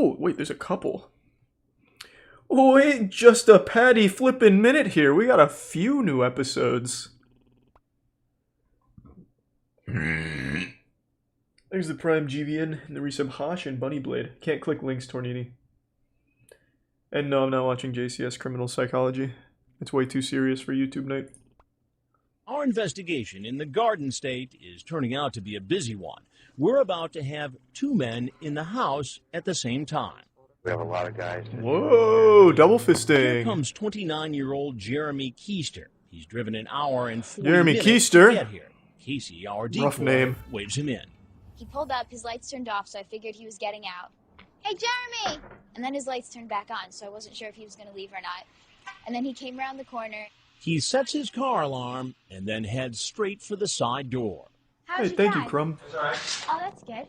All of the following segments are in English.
Oh, wait, there's a couple. Oh, ain't just a patty flippin' minute here. We got a few new episodes. There's the Prime GVN and the resub Hosh and Bunny Blade. Can't click links, Tornini. And no, I'm not watching JCS Criminal Psychology. It's way too serious for YouTube night. Our investigation in the Garden State is turning out to be a busy one. We're about to have two men in the house at the same time. We have a lot of guys. Whoa, double fisting. Here comes 29-year-old Jeremy Keister. He's driven an hour and 40 Jeremy minutes Keister? to get here. Casey, our decoy, Rough name. waves him in. He pulled up, his lights turned off, so I figured he was getting out. Hey, Jeremy! And then his lights turned back on, so I wasn't sure if he was going to leave or not. And then he came around the corner. He sets his car alarm and then heads straight for the side door. How'd Hey, thank you, drive? Crumb. Oh, that's good.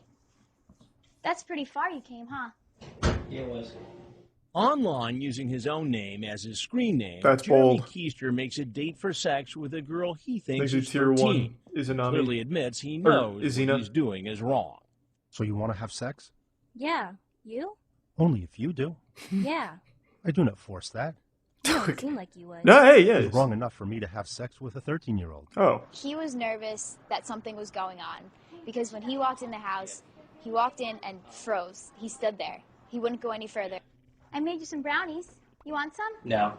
That's pretty far you came, huh? Yeah, it was. Online, using his own name as his screen name, That's Jeremy bold. Keister makes a date for sex with a girl he thinks Thanks is to Tier 13. 1 Izanami. Clearly admits he knows Izina. what he's doing is wrong. So you want to have sex? Yeah. You? Only if you do. Yeah. I do not force that. You don't seem like you would. No, hey, yeah. It's wrong enough for me to have sex with a 13-year-old. Oh, He was nervous that something was going on because when he walked in the house, he walked in and froze. He stood there. He wouldn't go any further. I made you some brownies. You want some? No.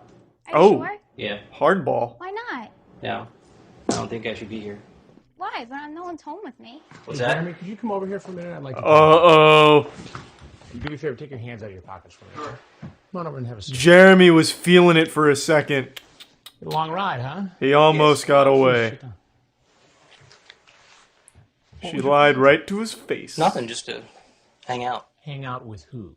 Are you Oh. sure? Yeah. hardball. Why not? No. I don't think I should be here. Why? But no one's home with me. What's that? Jeremy, could you come over here for a minute? I'd like to Uh-oh. do me a favor. Take your hands out of your pockets for me. Come on over and have a seat. Jeremy was feeling it for a second. A long ride, huh? He almost got away. Sit down. She lied right to his face. Nothing, just to hang out. Hang out with who?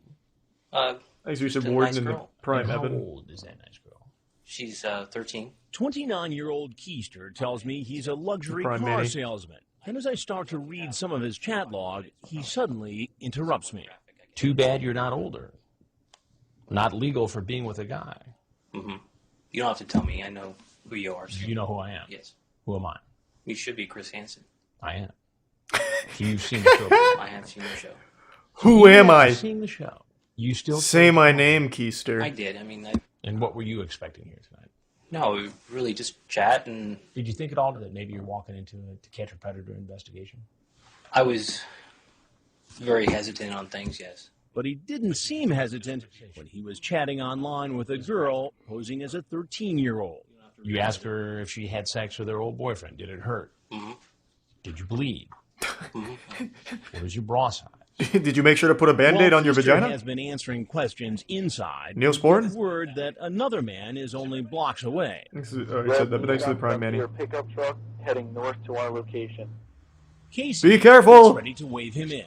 Thanks for Just a supporting nice in the girl. Prime, And how Evan. old is that nice girl? She's 13. 29-year-old Keister tells me he's a luxury Prime car Mini. salesman. And as I start to read some of his chat log, he suddenly interrupts me. Too bad you're not older. Not legal for being with a guy. Mm-hmm. You don't have to tell me. I know who you are. So. You know who I am. Yes. Who am I? You should be Chris Hansen. I am. You've seen the show. I have seen the show. Who am I? Seen the show. You still Say my name, Keister. I did. I mean, And what were you expecting here tonight? no, really just chat, and Did you think at all that maybe you're walking into a to catch a predator investigation? I was very hesitant on things, yes. But he didn't seem hesitant when he was chatting online with a girl posing as a 13-year-old. You asked her if she had sex with her old boyfriend. Did it hurt? Mm-hmm. Did you bleed? Mm-hmm. What was your bra size? Did you make sure to put a Band-Aid While on your Keister vagina? has been answering questions inside. Neosporin? with word that another man is only blocks away. Thanks to, he said that, but thanks to the Prime Manny. Your pickup truck heading north to our location. Casey Be careful! is ready to wave him in.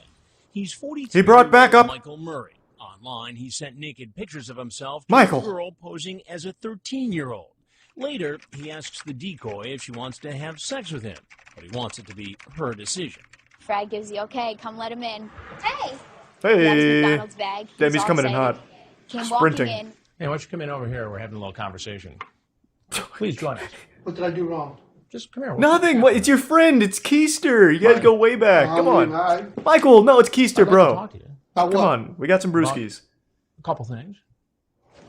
He's 42. He brought back up- Michael Murray. Online, he sent naked pictures of himself to Michael. a girl posing as a 13-year-old. Later, he asks the decoy if she wants to have sex with him, but he wants it to be her decision. Frag gives the okay, come let him in. Hey! He Hey! had his McDonald's bag. He was Debbie's all coming in excited. hot. Came Sprinting. walking in. Hey, why don't you come in over here? We're having a little conversation. Please join us. What did I do wrong? Just come here. Nothing! What? It's your friend! It's Keister! You guys go way back. Come on. I Michael, no, it's Keister, I'd like to bro. talk to you. About Come what? on. We got some brewskis. A couple things.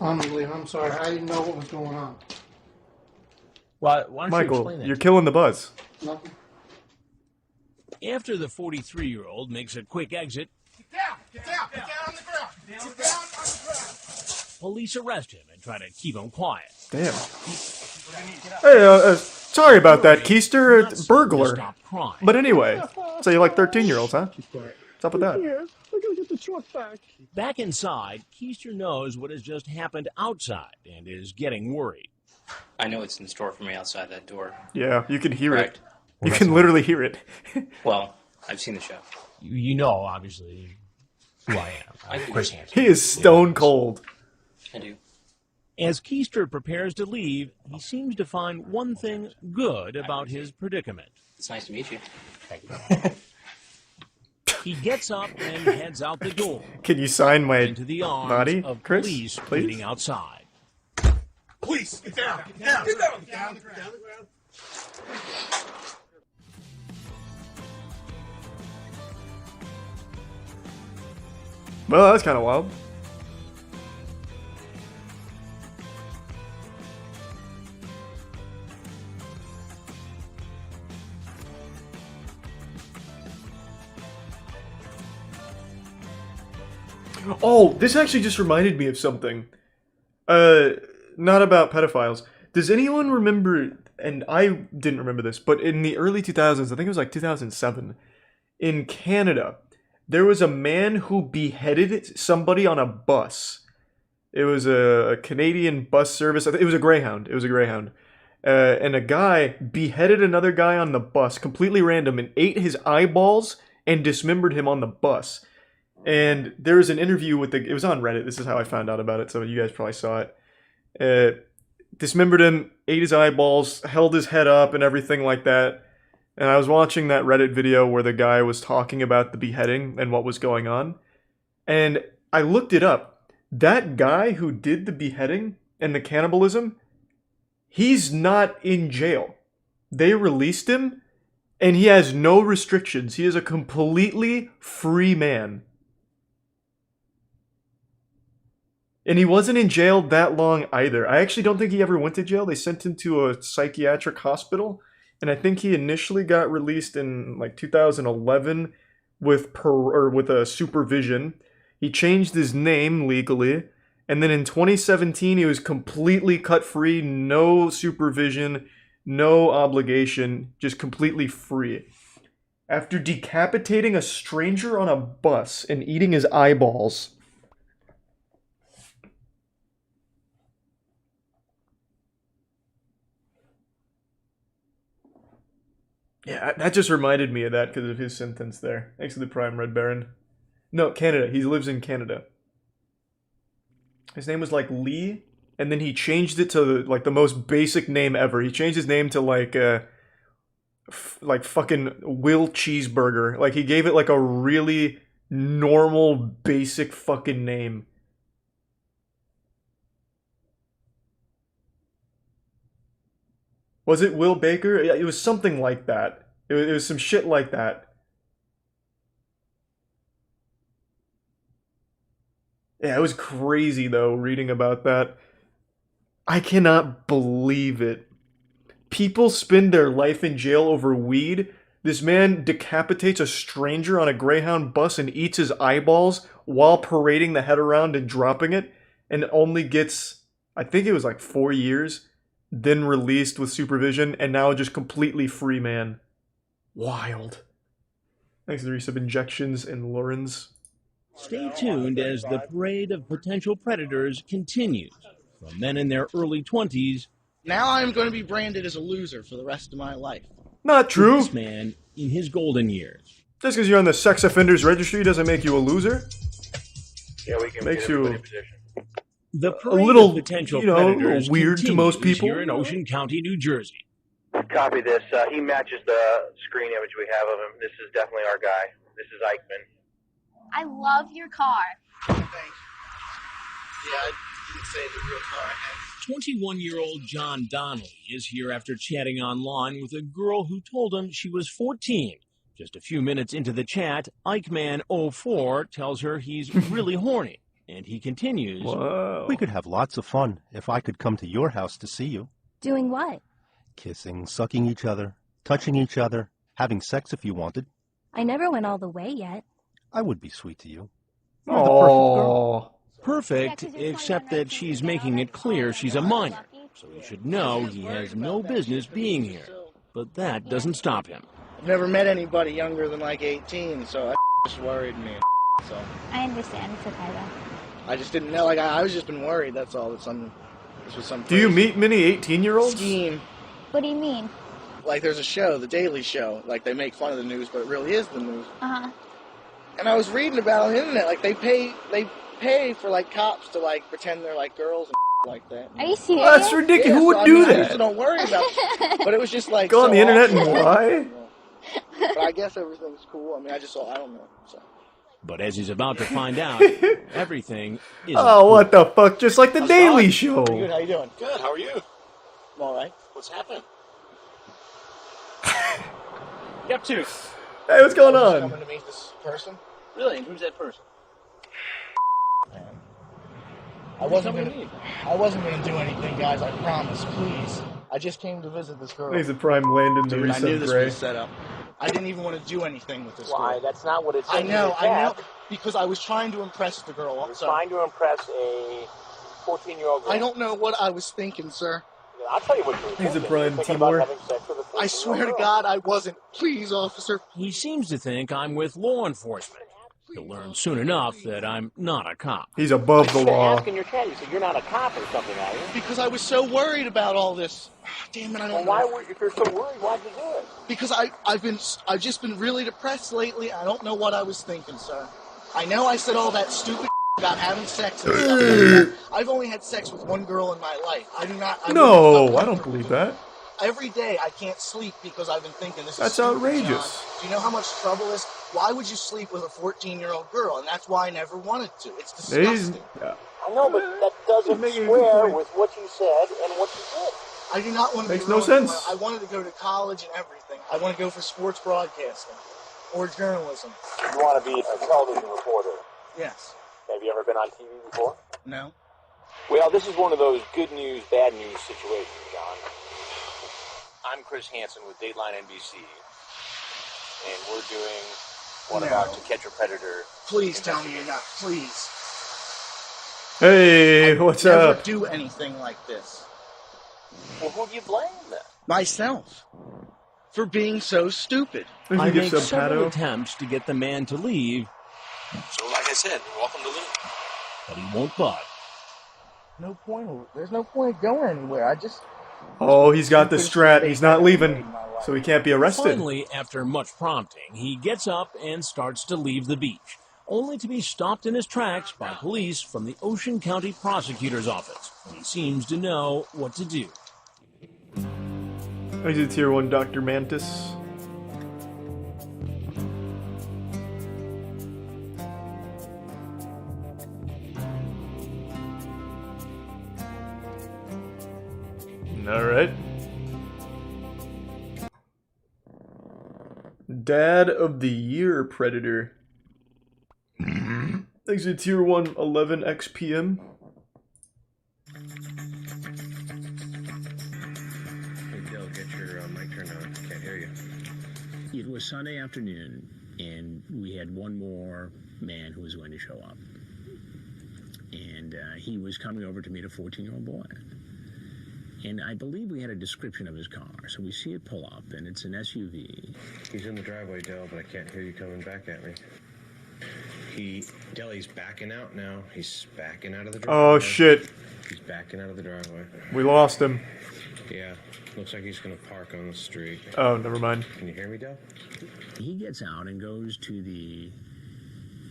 I'm sorry. I didn't know what was going on. Well, why don't you Michael, explain that? you're killing the buzz. Nothing. After the 43-year-old makes a quick exit, Get down on the ground. Get down on the ground. police arrest him and try to keep him quiet. Damn. Hey, sorry about that, Keister. Not It's soon to burglar. stop crying. But anyway, so you like 13-year-olds, huh? What's up with that? Back inside, Keister knows what has just happened outside and is getting worried. I know it's in store for me outside that door. Yeah, you can hear Correct. it. You can literally hear it. Well, I've seen the show. You know, obviously, who I am. I'm Chris Hansen. He is stone cold. I do. As Keister prepares to leave, he seems to find one thing good about his predicament. It's nice to meet you. Thank you. He gets up and heads out the door Can you sign my into the arms body, of Chris? police Please? waiting outside. Police, get down. Get down. Get down. Get on the ground. Well, that's kind of wild. Oh, this actually just reminded me of something. Not about pedophiles. Does anyone remember, and I didn't remember this, but in the early 2000s, I think it was like 2007, in Canada, there was a man who beheaded somebody on a bus. It was a Canadian bus service. It was a Greyhound. It was a Greyhound. And a guy beheaded another guy on the bus, completely random, and ate his eyeballs and dismembered him on the bus. And there was an interview with it was on Reddit. This is how I found out about it, so you guys probably saw it. Dismembered him, ate his eyeballs, held his head up and everything like that. And I was watching that Reddit video where the guy was talking about the beheading and what was going on. And I looked it up. That guy who did the beheading and the cannibalism, he's not in jail. They released him, and he has no restrictions. He is a completely free man. And he wasn't in jail that long either. I actually don't think he ever went to jail. They sent him to a psychiatric hospital. And I think he initially got released in like 2011 with a supervision. He changed his name legally. And then in 2017, he was completely cut free. No supervision, no obligation, just completely free. After decapitating a stranger on a bus and eating his eyeballs. Yeah, that just reminded me of that because of his sentence there. Thanks to the Prime Red Baron. No, Canada. He lives in Canada. His name was like Lee, and then he changed it to like the most basic name ever. He changed his name to like fucking Will Cheeseburger. Like he gave it like a really normal, basic fucking name. Was it Will Baker? Yeah, it was something like that. It was some shit like that. Yeah, it was crazy though, reading about that. I cannot believe it. People spend their life in jail over weed. This man decapitates a stranger on a Greyhound bus and eats his eyeballs while parading the head around and dropping it, and only gets, I think it was like 4 years. Then released with supervision, and now just completely free man. Wild. Thanks to the resub injections and Lawrence. Stay tuned as the parade of potential predators continues. From men in their early 20s. Now I'm going to be branded as a loser for the rest of my life. Not true. This man in his golden years. Just because you're on the sex offenders registry doesn't make you a loser. Yeah, we can Makes get everybody you in position. The a little, of potential you know, a predators little weird to most continues people. Here in Ocean County, New Jersey. Copy this. He matches the screen image we have of him. This is definitely our guy. This is Eichmann. I love your car. Thanks. Yeah, I didn't say the real car I had. 21-year-old John Donnelly is here after chatting online with a girl who told him she was 14. Just a few minutes into the chat, Eichmann04 tells her he's really horny. And he continues, Whoa. We could have lots of fun if I could come to your house to see you. Doing what? Kissing, sucking each other, touching each other, having sex if you wanted. I never went all the way yet. I would be sweet to you. You're the perfect girl. Perfect, except that she's making it clear she's a minor. So you should know he has no business being here. But that doesn't stop him. I've never met anybody younger than like 18, so that just worried me. So I understand. It's okay though. I just didn't know. Like I was just been worried. That's all. This was some. Do you crazy meet many 18-year-olds? scheme? What do you mean? Like there's a show, The Daily Show. Like they make fun of the news, but it really is the news. Uh-huh. And I was reading about on the internet, like they pay for like cops to like pretend they're like girls and like that. Are you serious? Oh, that's ridiculous. Yeah, Who would so, do I that? used to don't worry about it. But it was just like Go on so the internet and awesome. lie? But I guess everything's cool. I mean, I don't know. So. But as he's about to find out, everything is. Oh, what the fuck? Just like the How's Daily it Show. going? Good. How you doing? Good, how are you? I'm all right. What's happening? Step 2. Hey, what's going I'm just on? coming to meet this person. Really? And who's that person? I wasn't Tell me gonna. what I wasn't gonna do anything, guys. I promise. Please. I just came to visit this girl. He's a prime Landon Dude, I knew Marisa this Gray. was set up. I didn't even want to do anything with this girl. Why? That's not what it says. I in know, your I know. tab. Because I was trying to impress the girl. You're So trying to impress a 14-year-old girl. I don't know what I was thinking, sir. I'll tell you what you were He's a thinking. prime You were thinking about Timor. having sex with a 14-year-old I swear to girl. God, I wasn't. Please, officer. He seems to think I'm with law enforcement. He'll learn soon enough that I'm not a cop. He's above the You didn't law. ask in your chat. You said you're not a cop or something, are you? Because I was so worried about all this. Damn it, I don't Well, know. if you're so worried, why'd you do it? Because I've just been really depressed lately. I don't know what I was thinking, sir. I know I said all that stupid about having sex and stuff like that. I've only had sex with one girl in my life. I do not. No, I don't believe that. Every day I can't sleep because I've been thinking this is That's stupid, outrageous. John. Do you know how much trouble this? Why would you sleep with a 14-year-old girl? And that's why I never wanted to. It's disgusting. I know, but that doesn't making a square good point. with what you said and what you did. I do not want to Makes be no ruined. sense. I wanted to go to college and everything. I want to go for sports broadcasting or journalism. You want to be a television reporter. Yes. Have you ever been on TV before? No. Well, this is one of those good news, bad news situations, John. I'm Chris Hansen with Dateline NBC, and we're doing What About To Catch a Predator. Please tell me you're not. Please. Hey, what's Never up? do anything like this. Well, who do you blame then? Myself. For being so stupid. If I you give make some several pato. attempts to get the man to leave, So, like I said, you're welcome to leave. but he won't budge. No point. There's no point going anywhere. I just. Oh, he's got the strat. He's not leaving, so he can't be arrested. Finally, after much prompting, he gets up and starts to leave the beach, only to be stopped in his tracks by police from the Ocean County Prosecutor's Office. He seems to know what to do. He's a tier 1 Dr. Mantis. Alright. Dad of the Year Predator. Exit tier 1 11 XPM. Get your mic turned on. Can't hear you. It was Sunday afternoon, and we had one more man who was going to show up. And he was coming over to meet a 14-year-old boy. And I believe we had a description of his car. So we see it pull up, and it's an SUV. He's in the driveway, Del, but I can't hear you coming back at me. He's backing out now. He's backing out of the driveway. Oh shit. He's backing out of the driveway. We lost him. Yeah, looks like he's gonna park on the street. Oh, never mind. Can you hear me, Del? He gets out and goes to the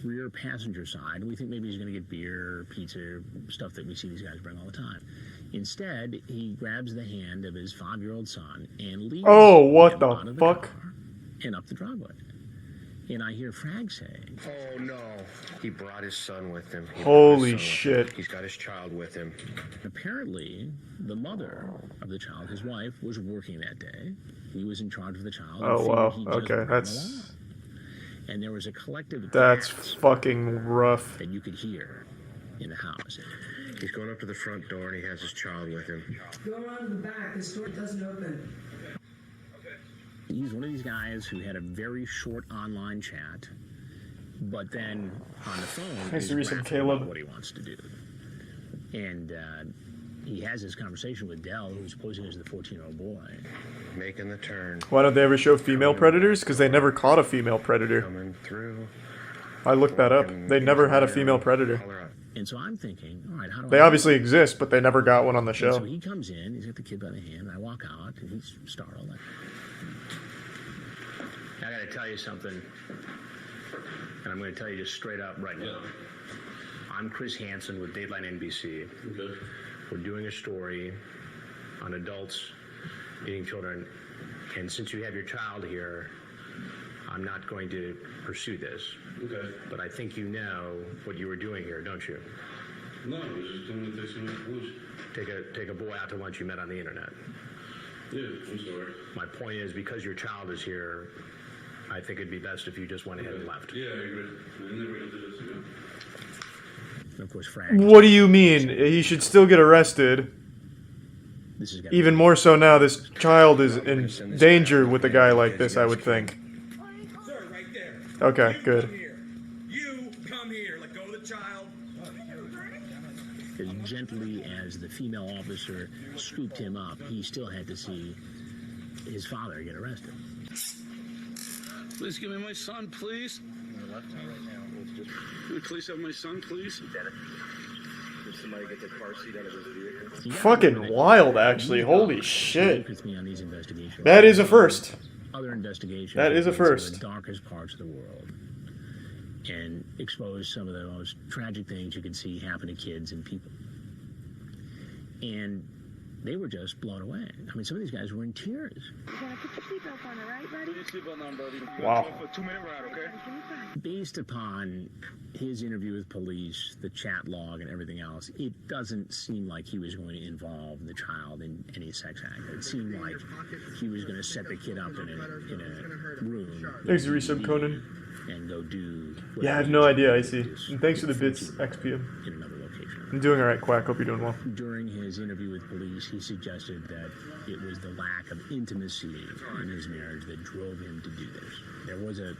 rear passenger side, and we think maybe he's going to get beer, pizza, stuff that we see these guys bring all the time. Instead, he grabs the hand of his 5-year-old son and leads Oh, what him the out of the fuck? car and up the driveway. And I hear Frag say, Oh no! He brought his son with him. Holy shit. He's got his child with him. apparently, the mother of the child, his wife, was working that day. He was in charge of the child. Oh, and wow. he just Okay, brought him that's- along. And there was a collective That's gasp fucking rough. that you could hear in the house. He's going up to the front door and he has his child with him. Go around the back. This door doesn't open. He's one of these guys who had a very short online chat, but then on the phone, Nice is to read some graphic about Caleb. what he wants to do. And he has this conversation with Dell, who's posing as the 14-year-old boy. Making the turn. Why don't they ever show female predators? Because they never caught a female predator. Coming through. I looked that up. They never had a female predator. And so I'm thinking, all right, how do They I... obviously exist, but they never got one on the And show. so he comes in, he's got the kid by the hand, and I walk out, and he's startled. I gotta tell you something, and I'm gonna tell you just straight up right now. I'm Chris Hansen with Dateline NBC. Okay. We're doing a story on adults eating children, and since you have your child here, I'm not going to pursue this. Okay. But I think you know what you were doing here, don't you? No, I was just going to take some information. Take a boy out to lunch you met on the internet. Yeah, I'm sorry. My point is, because your child is here, I think it'd be best if you just went ahead and left. Yeah, I agree. I never gonna do this again. And of course, Frank. What do you mean? He should still get arrested. Even more so now, this child is in danger with a guy like this, I would think. Sir, right there. Okay, good. You come here. Let go of the child. As gently as the female officer scooped him up, he still had to see his father get arrested. Please give me my son, please. Can we please have my son, please? Did somebody get the car seat out of his vehicle? Fucking wild, actually. Holy shit. With me on these investigations. That is a first. Other investigations. That is a first. The darkest parts of the world, and expose some of the most tragic things you can see happen to kids and people. And they were just blown away. I mean, some of these guys were in tears. You gotta put your seatbelt on, all right, buddy? Put your seatbelt on, buddy. Wow. For a 2-minute ride, okay? Based upon his interview with police, the chat log, and everything else, it doesn't seem like he was going to involve the child in any sex act. It seemed like he was going to set the kid up in a room. Thanks for resub, Conan. And go do. Yeah, I have no idea, I see. And thanks for the bits, XPM. In another location. I'm doing alright, Quack. Hope you're doing well. During his interview with police, he suggested that it was the lack of intimacy in his marriage that drove him to do this. There was a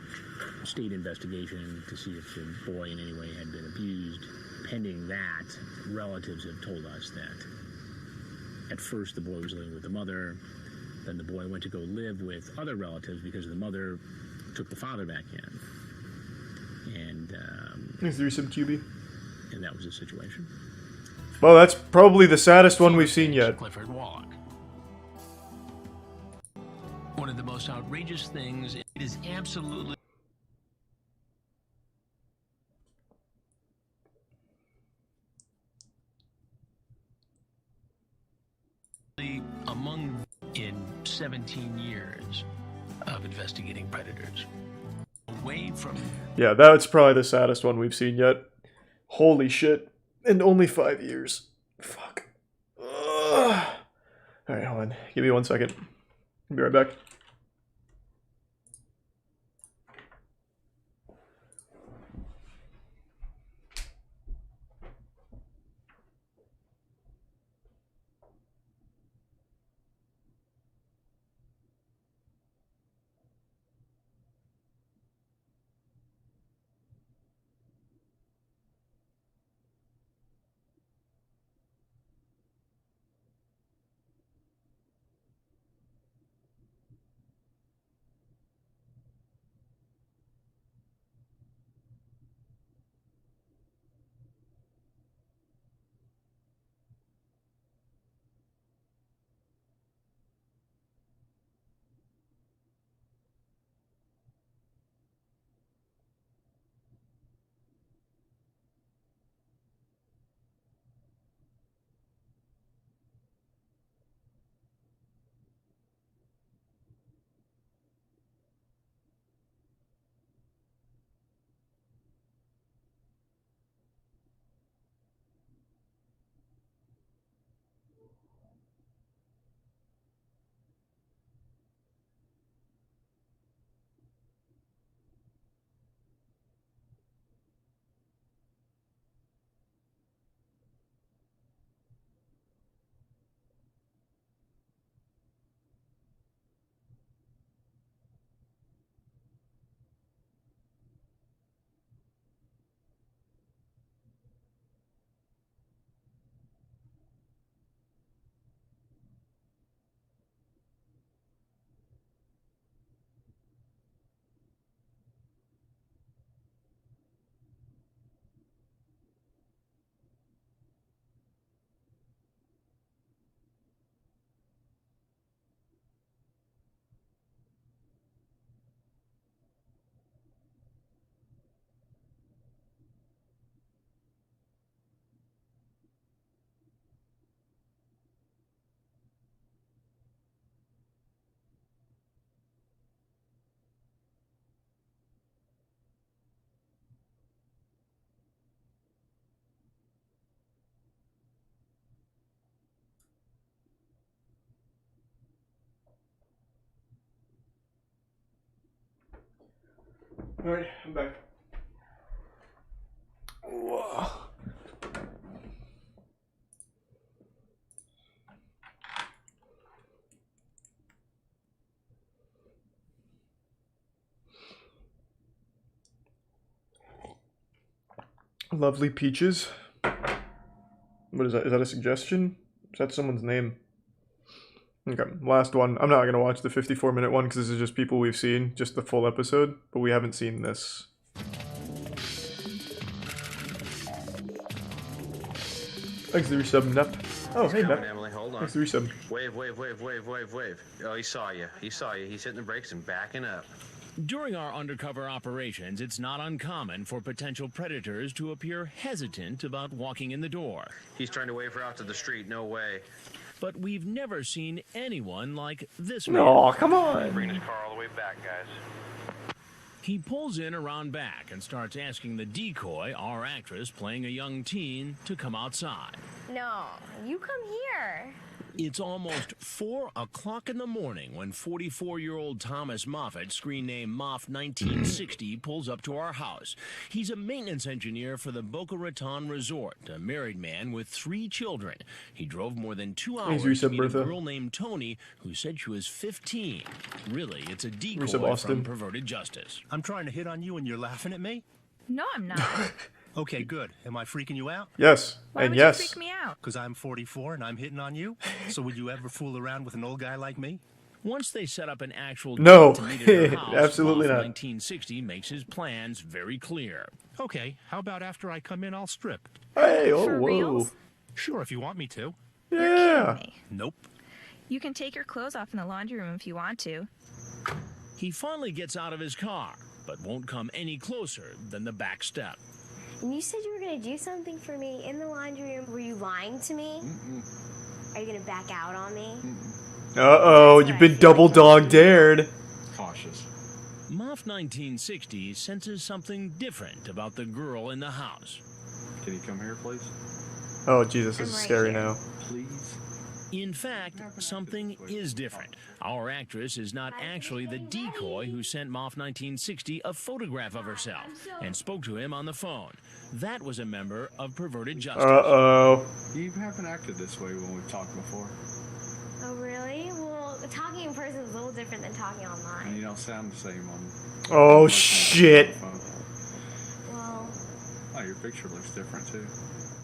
state investigation to see if the boy in any way had been abused. Pending that, relatives have told us that at first the boy was living with the mother, then the boy went to go live with other relatives because the mother took the father back in. And Thanks for resub, QB. And that was the situation. Well, that's probably the saddest one we've seen yet. Clifford Wallach. One of the most outrageous things, it is absolutely among in 17 years of investigating predators. Away from Yeah, that's probably the saddest one we've seen yet. Holy shit. And only 5 years. Fuck. Alright, hold on. Give me 1 second. I'll be right back. Alright, I'm back. Whoa. Lovely peaches. What is that? Is that a suggestion? Is that someone's name? Okay, last one. I'm not going to watch the 54-minute one because this is just people we've seen, just the full episode, but we haven't seen this. Thanks to resub, Nep. Oh, hey, Nep. Emily, hold on. Thanks to resub. Wave, wave, wave, wave, wave, wave. Oh, he saw you. He saw you. He's hitting the brakes and backing up. During our undercover operations, it's not uncommon for potential predators to appear hesitant about walking in the door. He's trying to wave her out to the street. No way. But we've never seen anyone like this man. No, come on. Bringing his car all the way back, guys. He pulls in around back and starts asking the decoy, our actress playing a young teen, to come outside. No, you come here. It's almost 4 o'clock in the morning when 44-year-old Thomas Moffat, screen name Moff1960, pulls up to our house. He's a maintenance engineer for the Boca Raton Resort, a married man with 3 children. He drove more than 2 hours to meet a girl named Tony who said she was 15. Really, it's a decoy from Perverted Justice. I'm trying to hit on you and you're laughing at me? No, I'm not. Okay, good. Am I freaking you out? Yes. Why and would yes. you freak me out? Because I'm 44 and I'm hitting on you? So would you ever fool around with an old guy like me? Once they set up an actual No, date to meet at her house, absolutely not. 1960 makes his plans very clear. Okay, how about after I come in, I'll strip? Hey, oh, For whoa. reals? Sure, if you want me to. Yeah. Me. Nope. You can take your clothes off in the laundry room if you want to. He finally gets out of his car, but won't come any closer than the back step. And you said you were going to do something for me in the laundry room. Were you lying to me? Are you going to back out on me? Uh-oh, you've been double dog dared. Cautious. Moff 1960 senses something different about the girl in the house. Can you come here, please? Oh, Jesus, this is scary now. Please. In fact, something is different. Our actress is not actually the decoy who sent Moff 1960 a photograph of herself and spoke to him on the phone. That was a member of Perverted Justice. Uh-oh. You haven't acted this way when we've talked before. Oh, really? Well, talking in person is a little different than talking And online. you don't sound the same on... Oh, shit. Well... Oh, your picture looks different, too.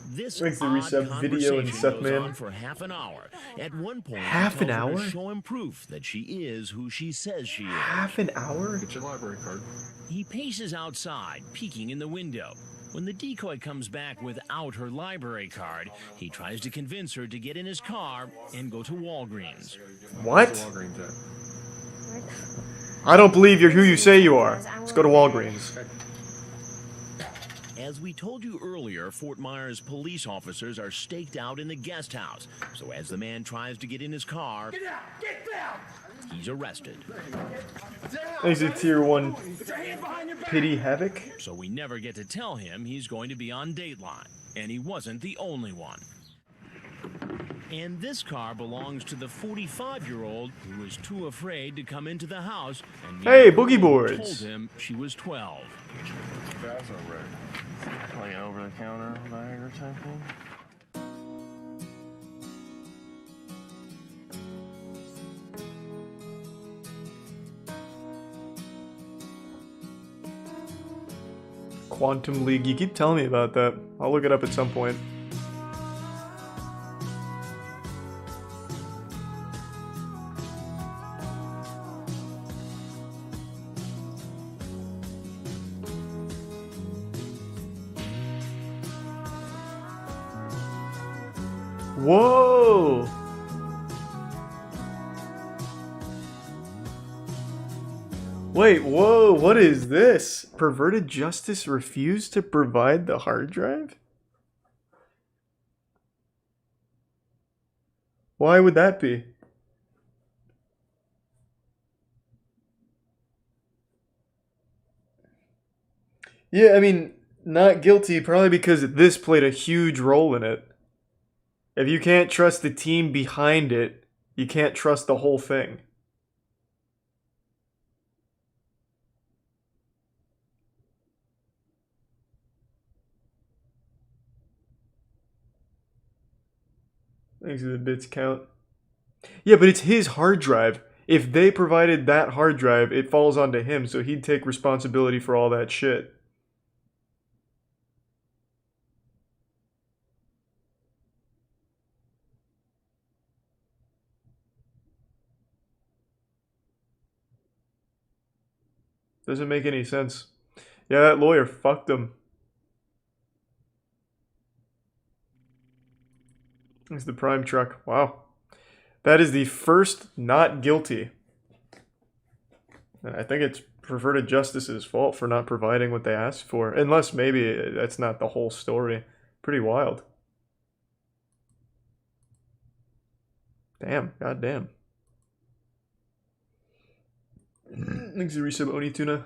This Thanks to odd Reset Video and conversation Seth goes Man. on for half an hour. At one point, Half he an tells her hour? to show him proof that she is who she says she is. Half an hour? Get your library card. He paces outside, peeking in the window. When the decoy comes back without her library card, he tries to convince her to get in his car and go to Walgreens. What? Walgreens at. I don't believe you're who you say you are. Let's go to Walgreens. As we told you earlier, Fort Myers police officers are staked out in the guest house. So as the man tries to get in his car, he's arrested. Thanks to Tier 1 Pity Havoc. So we never get to tell him he's going to be on Dateline. And he wasn't the only one. And this car belongs to the 45-year-old who was too afraid to come into the house and Hey, the girl boogie who boards. told him she was 12. That's all right. Like an over-the-counter Viagra type thing? Quantum League. You keep telling me about that. I'll look it up at some point. Whoa! Wait, whoa, what is this? Perverted Justice refused to provide the hard drive? Why would that be? Yeah, I mean, not guilty, probably because this played a huge role in it. If you can't trust the team behind it, you can't trust the whole thing. Thanks to the bits count. Yeah, but it's his hard drive. If they provided that hard drive, it falls onto him, so he'd take responsibility for all that shit. Doesn't make any sense. Yeah, that lawyer fucked him. It's the prime truck. Wow. That is the first not guilty. And I think it's Perverted Justice's fault for not providing what they asked for. Unless maybe that's not the whole story. Pretty wild. Damn. Goddamn. Thanks to resub Oni Tuna.